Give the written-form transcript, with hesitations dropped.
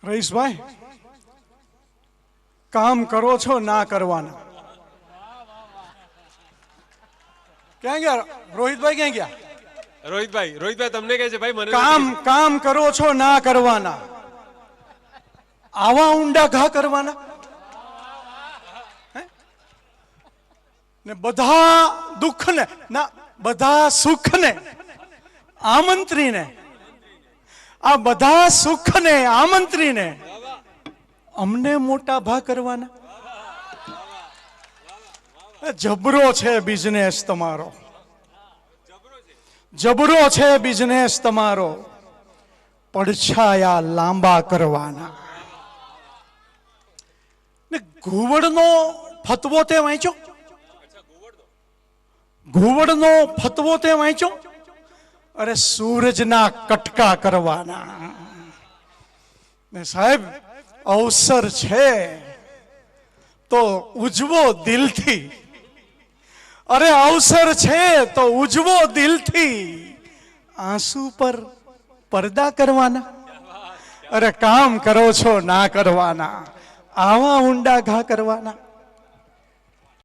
રઈશભાઈ, કામ કરો છો ના કરવાના. ક્યાં ગયા રોહિતભાઈ? ક્યાં ગયા રોહિતભાઈ તમને કહે છે ભાઈ મને કામ કરો છો ના કરવાના, આવા ઊંડા ઘા કરવાના ને બધા દુઃખ ને ના બધા સુખ ને આમંત્રીને, આ બધા સુખ ને આમંત્રીને અમને મોટા ભા કરવાના. જબરો છે બિઝનેસ તમારો, જબરો છે બિઝનેસ તમારો. પડછાયા લાંબા કરવાના. ને ઘુવડનો ફતવો તે વાંચ્યો? ઘુવડનો ફતવો તે વાંચ્યો? અરે સૂરજના કટકા કરવાના. ને સાહેબ, અવસર છે તો ઉજવો દિલથી. અરે અવસર છે તો ઉજવો દિલથી. આંસુ પર પડદા કરવાના. અરે કામ કરો છો ના કરવાના, આવા ઊંડા ઘા કરવાના.